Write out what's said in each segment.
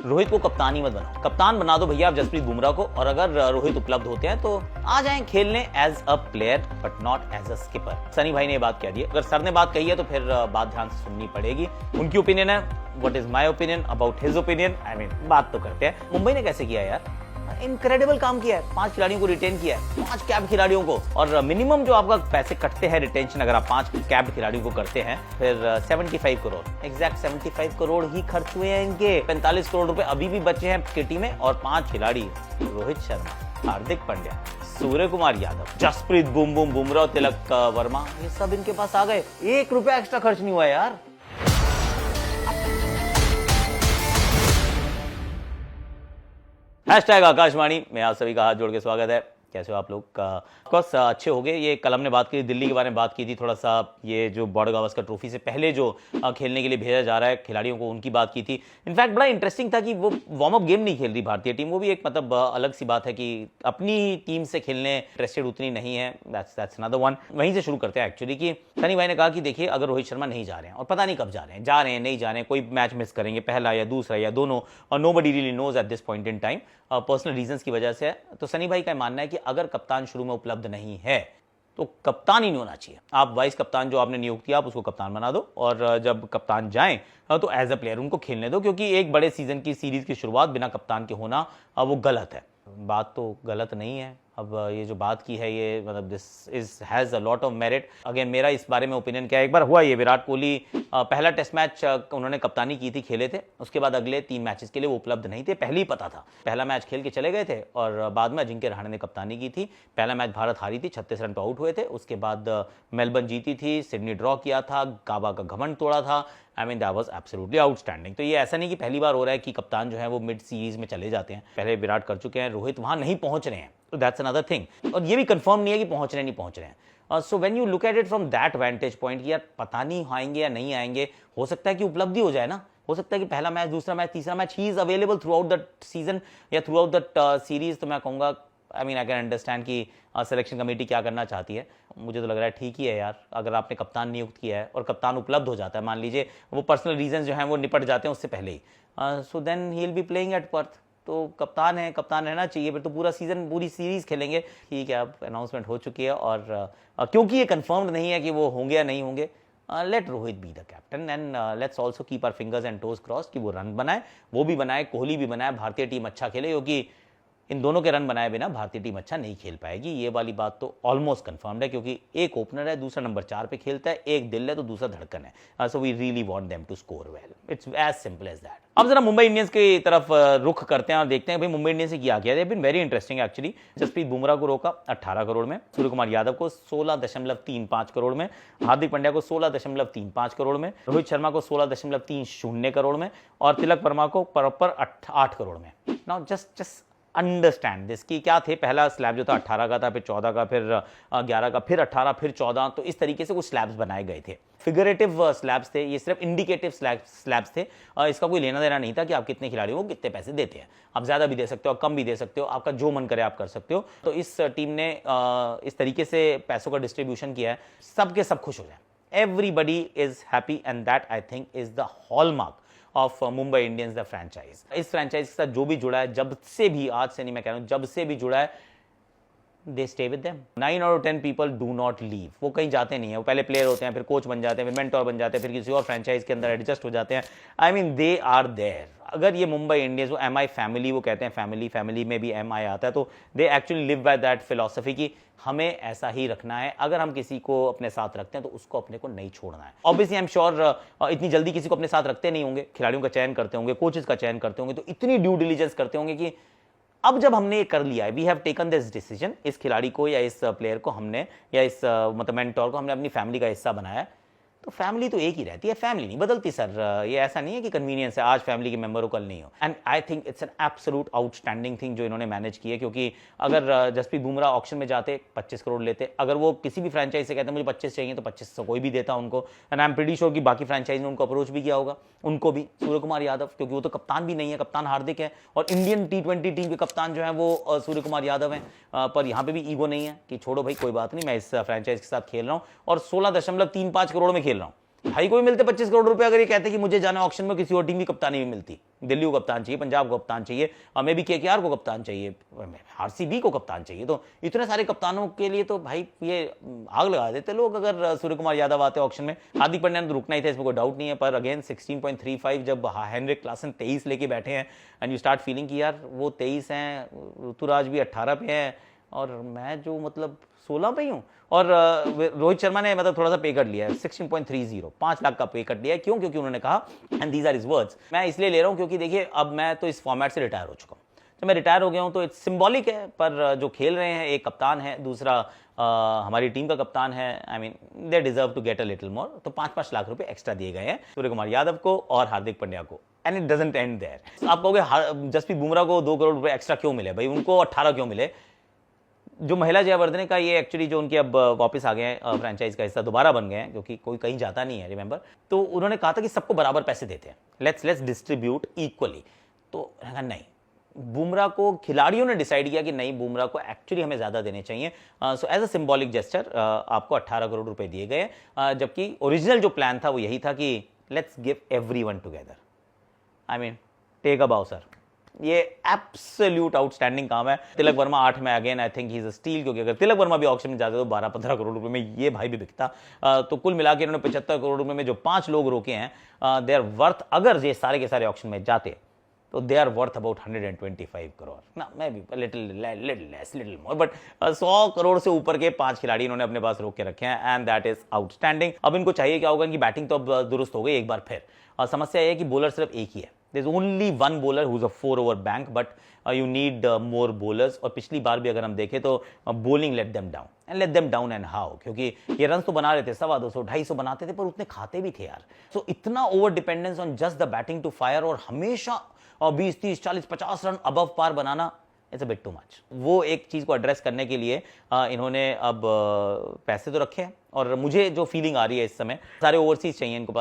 रोहित को कप्तान ही मत बनाओ, कप्तान बना दो भैया आप जसप्रीत बुमराह को, और अगर रोहित उपलब्ध होते हैं तो आ जाएं खेलने as a player but not as a skipper. Sunny भाई ने ये बात कह दी है, अगर सर ने बात कही है तो फिर बात ध्यान से सुननी पड़ेगी। उनकी ओपिनियन है, what is my opinion about his opinion. I mean बात तो करते हैं। मुंबई ने कैसे किया यार, इनक्रेडिबल काम किया है, 5 खिलाड़ियों को रिटेन किया है, 5 कैब खिलाड़ियों को, और मिनिमम जो आपका पैसे कटते हैं रिटेंशन अगर आप 5 कैब खिलाड़ियों को करते हैं, फिर 75 करोड़, एग्जैक्ट 75 करोड़ ही खर्च हुए हैं इनके। 45 करोड़ रुपए अभी भी बचे हैं किटी में, और 5 खिलाड़ी रोहित शर्मा, हार्दिक पांड्या, सूर्य कुमार यादव, जसप्रीत बुमराह, तिलक वर्मा, ये सब इनके पास आ गए। 1 रुपया एक्स्ट्रा खर्च नहीं हुआ यार। हैशटैग आकाशवाणी में आप सभी का हाथ जोड़ के स्वागत है। कैसे हो आप लोग? ऑफकोर्स अच्छे हो गए। ये कल हमने बात की, दिल्ली के बारे में बात की थी थोड़ा सा, ये जो बॉर्डर गावस्कर ट्रॉफी से पहले जो खेलने के लिए भेजा जा रहा है खिलाड़ियों को, उनकी बात की थी। इनफैक्ट बड़ा इंटरेस्टिंग था कि वो वार्म अप गेम नहीं खेल रही भारतीय टीम, वो भी एक मतलब अलग सी बात है कि अपनी टीम से खेलने इंटरेस्टेड उतनी नहीं है। That's another one. वहीं से शुरू करते हैं एक्चुअली कि सनी भाई ने कहा कि देखिए अगर रोहित शर्मा नहीं जा रहे हैं, और पता नहीं कब जा रहे हैं नहीं जा रहे हैं, कोई मैच मिस करेंगे, पहला या दूसरा या दोनों, और nobody really knows at this point in time, personal reasons की वजह से है। तो सनी भाई का मानना है कि अगर कप्तान शुरू में उपलब्ध नहीं है तो कप्तान ही नहीं होना चाहिए। आप वाइस कप्तान जो आपने नियुक्त किया आप उसको कप्तान बना दो, और जब कप्तान जाएं तो एज अ प्लेयर उनको खेलने दो, क्योंकि एक बड़े सीजन की सीरीज की शुरुआत बिना कप्तान के होना वो गलत है। बात तो गलत नहीं है। अब ये जो बात की है ये मतलब this is has a lot of merit. Again मेरा इस बारे में ओपिनियन क्या है, एक बार हुआ ये विराट कोहली पहला टेस्ट मैच उन्होंने कप्तानी की थी, खेले थे, उसके बाद अगले 3 मैचेस के लिए वो उपलब्ध नहीं थे, पहले ही पता था। पहला मैच खेल के चले गए थे और बाद में अजिंक्य रहाणे ने कप्तानी की थी। पहला मैच भारत हारी थी, 36 रन पर आउट हुए थे, उसके बाद मेलबर्न जीती थी, सिडनी ड्रॉ किया था, गाबा का घमंड तोड़ा था। I mean that was absolutely outstanding. तो ये ऐसा नहीं कि पहली बार हो रहा है कि कप्तान जो है वो मिड सीरीज में चले जाते हैं, पहले विराट कर चुके हैं, रोहित वहां नहीं पहुंच रहे हैं, तो दैट्स अनदर थिंग। और ये भी कंफर्म नहीं है कि पहुंच रहे हैं नहीं पहुंच रहे हैं। So when you look at it from that वेंटेज point कि यार पता नहीं आएंगे या नहीं आएंगे, हो सकता है कि उपलब्धि हो जाए ना, हो सकता है कि पहला मैच, दूसरा मैच, तीसरा match he is available through out the season या थ्रू आउट द सीरीज। तो मैं कहूँगा I mean I can understand कि सिलेक्शन कमेटी क्या करना चाहती है। मुझे तो लग रहा है ठीक ही है यार, अगर आपने कप्तान नियुक्त किया है और कप्तान उपलब्ध हो जाता है, मान लीजिए वो पर्सनल रीजंस जो हैं वो निपट जाते हैं उससे पहले ही, so then he will be playing at Perth. तो कप्तान है, कप्तान रहना चाहिए, फिर तो पूरा सीजन पूरी सीरीज खेलेंगे। ठीक है, अब अनाउंसमेंट हो चुकी है, और क्योंकि ये कंफर्म नहीं है कि वो होंगे या नहीं होंगे, let Rohit be the captain and let's also keep our fingers and toes cross कि वो रन बनाए, वो भी बनाए, कोहली भी बनाए, भारतीय टीम अच्छा खेले, क्योंकि इन दोनों के रन बनाए बिना भारतीय टीम अच्छा नहीं खेल पाएगी। ये वाली बात तो ऑलमोस्ट कंफर्म्ड है, क्योंकि एक ओपनर है, दूसरा नंबर 4 पे खेलता है, एक दिल है तो दूसरा धड़कन है। So we really want them to score well, it's as simple as that. अब जरा मुंबई इंडियंस की तरफ रुख करते हैं और देखते हैं भाई मुंबई इंडियंस से क्या किया। They have been very interesting actually. Jasprit Bumrah को रोका 18 करोड़ में, सूर्य कुमार यादव को 16.35 करोड़ में, हार्दिक पांड्या को 16.35 करोड़ में, रोहित शर्मा को 16.30 करोड़ में, और तिलक वर्मा को प्रॉपर 8 करोड़ में। नाउ जस्ट अंडरस्टैंड दिस कि क्या थे, पहला स्लैब जो था 18 का था, फिर 14 का, फिर 11 का, फिर 18, फिर 14, तो इस तरीके से कुछ स्लैब्स बनाए गए थे। फिगरेटिव स्लैब्स थे, ये सिर्फ इंडिकेटिव स्लैब्स थे। इसका कोई लेना देना नहीं था कि आप कितने खिलाड़ियों को कितने पैसे देते हैं। आप ज्यादा भी दे सकते हो, कम भी दे सकते हो, आपका जो मन करे आप कर सकते हो। तो इस टीम ने इस तरीके से पैसों का डिस्ट्रीब्यूशन किया है, सबके सब खुश हो जाए। Everybody is happy and that I think is the hallmark of Mumbai Indians the franchise. इस फ्रैंचाइज के साथ जो भी जुड़ा है, जब से भी, आज से नहीं मैं कह रहा हूं, जब से भी जुड़ा है, they stay with them. 9 out of 10 people do not leave. वो कहीं जाते नहीं है, वो पहले प्लेयर होते हैं, फिर कोच बन जाते हैं, फिर मेंटोर बन जाते हैं, फिर किसी और फ्रैंचाइज के अंदर एडजस्ट हो जाते हैं। I mean they are there. अगर ये मुंबई इंडियंस, वो एम आई फैमिली वो कहते हैं, फैमिली में भी एम आई आता है, तो they actually live by that philosophy कि हमें ऐसा ही रखना है। अगर हम किसी को अपने साथ रखते हैं तो उसको अपने को नहीं छोड़ना है। ऑब्वियसली आई एम श्योर इतनी जल्दी किसी को अपने साथ रखते नहीं होंगे, खिलाड़ियों का चयन करते होंगे, कोचेस का चयन करते होंगे, तो इतनी ड्यू डिलीजेंस करते होंगे कि अब जब हमने ये कर लिया है, we have taken this decision, इस खिलाड़ी को या इस प्लेयर को हमने, या इस मतलब मेंटोर को हमने अपनी फैमिली का हिस्सा बनाया, तो फैमिली तो एक ही रहती है, फैमिली नहीं बदलती सर। ये ऐसा नहीं है कि कन्वीनियंस है, आज फैमिली के मेंबर हो कल नहीं हो। And I think it's an absolute outstanding thing जो इन्होंने मैनेज की है, क्योंकि अगर जसप्रीत बुमराह ऑक्शन में जाते 25 करोड़ लेते, अगर वो किसी भी फ्रेंचाइज से कहते मुझे 25 चाहिए तो 25 से कोई भी देता उनको। And I am pretty sure कि बाकी फ्रेंचाइज ने उनको अप्रोच भी किया होगा, उनको भी। सूर्य कुमार यादव, क्योंकि वो तो कप्तान भी नहीं है, कप्तान हार्दिक है, और इंडियन T20 टीम के कप्तान जो है वो सूर्य कुमार यादव हैं। पर यहाँ पे भी ईगो नहीं है कि छोड़ो भाई कोई बात नहीं, मैं इस फ्रेंचाइज के साथ खेल रहा हूँ और 16.35 करोड़ में खेल रहा हूँ। भाई को भी मिलते 25 करोड़ रुपए अगर ये कहते कि मुझे जाना ऑक्शन में, किसी और टीम की कप्तानी भी मिलती। दिल्ली को कप्तान चाहिए, पंजाब को कप्तान चाहिए, मे भी केकेआर को कप्तान चाहिए, आरसीबी को कप्तान चाहिए, तो इतने सारे कप्तानों के लिए तो भाई ये आग लगा देते लोग अगर सूर्य कुमार यादव आते ऑक्शन में। हार्दिक पांड्या ने तो रुकना ही था, इसमें कोई डाउट नहीं है, पर अगेन 16.35 जब हेनरिक क्लासन 23 लेके बैठे हैं एंड यू स्टार्ट फीलिंग कि यार वो 23 हैं, ऋतुराज भी 18 पे हैं और मैं जो मतलब 16 पे ही हूँ। और रोहित शर्मा ने मतलब थोड़ा सा पे कट लिया है, 16.30, 5 लाख का पे कट लिया है। क्यों? क्योंकि उन्होंने कहा, and these are his words, मैं इसलिए ले रहा हूँ क्योंकि देखिए अब मैं तो इस फॉर्मेट से रिटायर हो चुका हूँ, तो मैं रिटायर हो गया हूँ, तो इट्स सिंबॉलिक है, पर जो खेल रहे हैं, एक कप्तान है, दूसरा हमारी टीम का कप्तान है, I mean they deserve to get a little more, तो 5-5 लाख रुपए एक्स्ट्रा दिए गए हैं सूर्य कुमार यादव को और हार्दिक पांड्या को। And it doesn't end there. आप कहोगे जसप्रीत बुमराह को 2 करोड़ रुपए एक्स्ट्रा क्यों मिले? भाई उनको 18 क्यों मिले? जो महिला जयवर्धने का ये एक्चुअली जो उनके अब वापस आ गए हैं, फ्रेंचाइज का हिस्सा दोबारा बन गए हैं, क्योंकि कोई कहीं जाता नहीं है, रिमेंबर, तो उन्होंने कहा था कि सबको बराबर पैसे देते हैं, लेट्स डिस्ट्रीब्यूट इक्वली। तो नहीं, बुमराह को खिलाड़ियों ने डिसाइड किया कि नहीं, बुमराह को एक्चुअली हमें ज्यादा देने चाहिए, so as a symbolic gesture आपको 18 करोड़ रुपए दिए गए, जबकि ओरिजिनल जो प्लान था वो यही था कि let's give everyone together. I mean take a bow sir, ये एब्सोल्यूट आउटस्टैंडिंग काम है। तिलक वर्मा 8 में, again I think he is a steel, क्योंकि अगर तिलक वर्मा भी ऑक्शन में जाते तो 12-15 करोड़ रुपए में ये भाई भी बिकता। तो कुल मिला के इन्होंने 75 करोड़ रुपए में जो 5 लोग रोके हैं, दे आर वर्थ, अगर ये सारे के सारे ऑक्शन में जाते तो they are worth about 125 crore ना, मैं भी लिटिल मोर, बट 100 करोड़ से ऊपर के 5 खिलाड़ी इन्होंने अपने पास रोक के रखे हैं, एंड दैट इज आउटस्टैंडिंग। अब इनको चाहिए क्या होगा कि बैटिंग तो अब दुरुस्त हो गई एक बार फिर, समस्या यह है कि बॉलर सिर्फ एक ही है, there is only one bowler who is a 4 over bank, but you need more bowlers. और पिछली बार भी अगर हम देखें तो bowling let them down and how, क्योंकि ये रन तो बना रहे थे, 250-250 बनाते थे, पर उतने खाते भी थे यार। सो इतना over dependence on just the batting to fire, और हमेशा 20-30-40-50 रन अबव पार बनाना, it's a bit too much. वो एक चीज को एड्रेस करने के लिए इन्होंने अब पैसे तो रखे हैं, और मुझे जो फीलिंग आ रही है इस समय, सारे ओवरसीज चाहिए इनके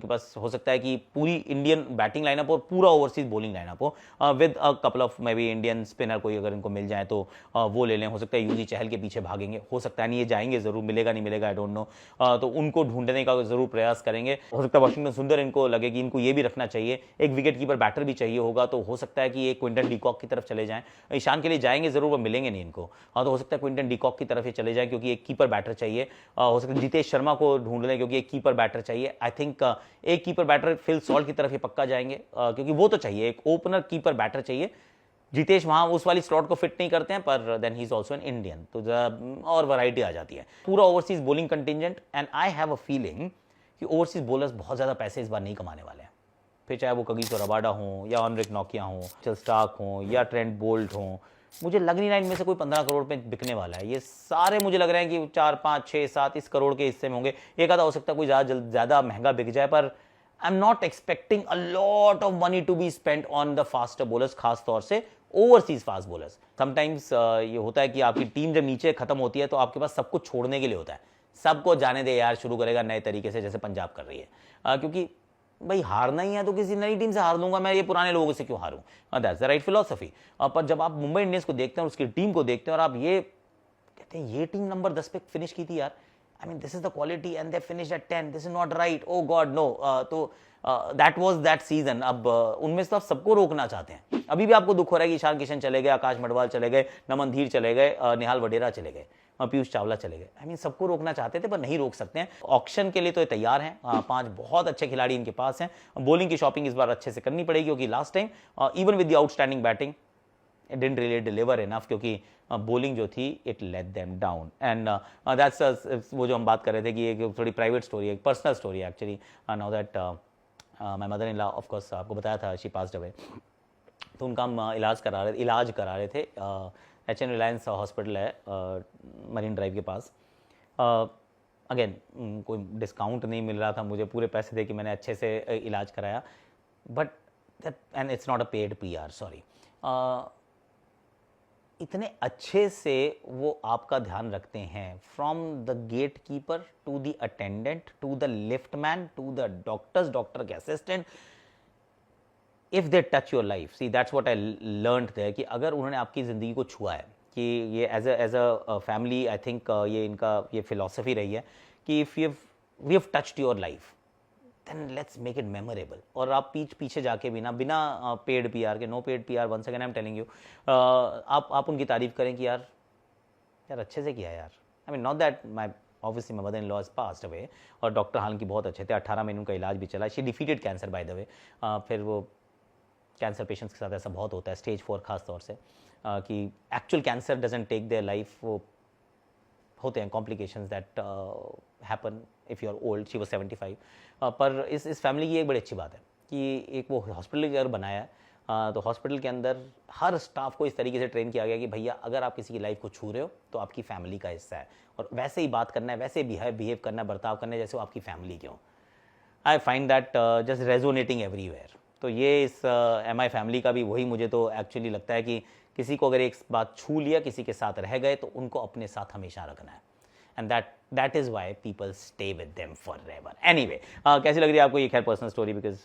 पास हो सकता है कि पूरी इंडियन बैटिंग लाइनअप और पूरा ओवरसीज बॉलिंग लाइनअप हो, with a couple of may be Indian spinner कोई अगर इनको मिल जाए तो वो ले लें। हो सकता है यूजी चहल के पीछे भागेंगे, हो सकता है नहीं, ये जाएंगे जरूर, मिलेगा नहीं मिलेगा आई डोंट नो, तो उनको ढूंढने का जरूर प्रयास करेंगे। हो सकता है वाशिंगटन सुंदर इनको लगे कि इनको ये भी रखना चाहिए, एक विकेट कीपर बैटर भी चाहिए होगा, तो हो सकता है कि ये क्विंटन डीकॉक की तरफ चले जाएं। ईशान के लिए जाएंगे जरूर, वो मिलेंगे नहीं इनको, तो हो सकता है क्विंटन डीकॉक की तरफ ही चले जाएं, क्योंकि एक कीपर बैटर चाहिए। हो सकता है जितेश शर्मा को ढूंढ लें, क्योंकि एक कीपर बैटर चाहिए। आई थिंक एक कीपर बैटर फिल सॉल्ट की तरफ ही पक्का जाएंगे, क्योंकि वो तो चाहिए, एक ओपनर कीपर बैटर चाहिए। जितेश वहां उस वाली स्लॉट को फिट नहीं करते हैं, पर then he is also an Indian, तो और वैरायटी आ जाती है। पूरा overseas bowling contingent, and I have a feeling कि ओवरसीज बॉलर्स बहुत ज्यादा पैसे इस बार नहीं कमाने वाले हैं, फिर चाहे वो कगिसो रबाडा हो, या ऑनरिक नोकिया हो, चल स्टार्क हो, या ट्रेंट बोल्ट हो। मुझे लग नहीं रहा इनमें से कोई 15 करोड़ पे बिकने वाला है। ये सारे मुझे लग रहे हैं कि 4, 5, 6, 7 इस करोड़ के हिस्से में होंगे। एक आधा हो सकता है कोई ज्यादा महंगा बिक जाए, पर I am not expecting a lot of money to be spent on the faster bowlers, खास तौर से ओवरसीज फास्ट बॉलर्स। समटाइम्स ये होता है कि आपकी टीम जब नीचे खत्म होती है तो आपके पास सब कुछ छोड़ने के लिए होता है, सबको जाने दे यार, शुरू करेगा नए तरीके से, जैसे पंजाब कर रही है, क्योंकि भाई हारना ही है तो किसी नई टीम से हार दूंगा मैं, ये पुराने लोगों से क्यों हारूं? That's the right philosophy. पर जब आप मुंबई इंडियंस को देखते हैं, उसकी टीम को देखते हैं, और आप ये कहते हैं ये टीम नंबर 10 पे फिनिश की थी यार, I mean this is the quality and they finished at 10, this is not right, oh God no. तो दैट वाज दैट सीजन। अब उनमें से तो आप सबको रोकना चाहते हैं। अभी भी आपको दुख हो रहा है कि ईशान किशन चले गए, आकाश मडवाल चले गए, नमन धीर चले गए, निहाल वडेरा चले गए, पीयूष चावला चले गए। आई मीन सबको रोकना चाहते थे पर नहीं रोक सकते हैं। ऑक्शन के लिए तो ये तैयार हैं, 5 बहुत अच्छे खिलाड़ी इनके पास हैं। बॉलिंग की शॉपिंग इस बार अच्छे से करनी पड़ेगी, क्योंकि last time even with the outstanding batting it didn't really deliver enough, क्योंकि बॉलिंग जो थी it let them down. And that's वो जो हम बात कर रहे थे कि एक थोड़ी प्राइवेट स्टोरी है, एक पर्सनल स्टोरी है actually. Now that my mother in law, of course आपको बताया था, शी पास्ड अवे, तो उनका हम इलाज करा रहे थे। एच एन रिलायंस हॉस्पिटल है मरीन ड्राइव के पास। अगेन कोई डिस्काउंट नहीं मिल रहा था मुझे, पूरे पैसे दे के मैंने अच्छे से इलाज कराया, but and it's not a paid PR, sorry. इतने अच्छे से वो आपका ध्यान रखते हैं, from the gate keeper to the attendant to the lift man to the doctor के assistant. If they touch your life, see that's what I learned there, कि अगर उन्होंने आपकी ज़िंदगी को छुआ है, कि ये as a family I think ये इनका ये फिलॉसफी रही है कि if we have touched your life, then let's make it memorable. और आप पीछे जाके बिना पेड पीआर के, no paid PR, once again I am telling you, आप उनकी तारीफ करें कि यार अच्छे से किया यार। I mean not that my obviously my mother in law is passed away, और डॉक्टर हालांकि बहुत अच्छे थे, 18 महीने उनका इलाज भी चला, she defeated cancer by the way. फिर वो कैंसर पेशेंट्स के साथ ऐसा बहुत होता है, स्टेज 4 खास तौर से, कि actual cancer doesn't take their life, वो होते हैं complications that happen if you are old. She was 75। पर इस फैमिली की एक बड़ी अच्छी बात है कि एक वो हॉस्पिटल अगर बनाया है, तो हॉस्पिटल के अंदर हर स्टाफ को इस तरीके से ट्रेन किया गया कि भैया अगर आप किसी की लाइफ को छू रहे हो तो आपकी फैमिली का हिस्सा है, और वैसे ही बात करना है, वैसे बिहेव करना है, बर्ताव करना है जैसे वो आपकी फैमिली के हो। I find that just resonating everywhere. तो ये इस MI फैमिली का भी वही मुझे तो एक्चुअली लगता है कि किसी को अगर एक बात छू लिया, किसी के साथ रह गए, तो उनको अपने साथ हमेशा रखना है, and that is why people stay with them for ever. Anyway, कैसी लग रही है आपको ये खैर पर्सनल स्टोरी, बिकॉज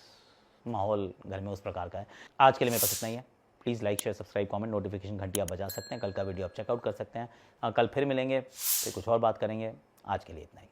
माहौल घर में उस प्रकार का है। आज के लिए मेरे पास इतना ही है। Please like, share, subscribe, comment, notification घंटी आप बजा सकते हैं। कल का वीडियो आप चेकआउट कर सकते हैं। कल फिर मिलेंगे, फिर कुछ और बात करेंगे। आज के लिए इतना ही।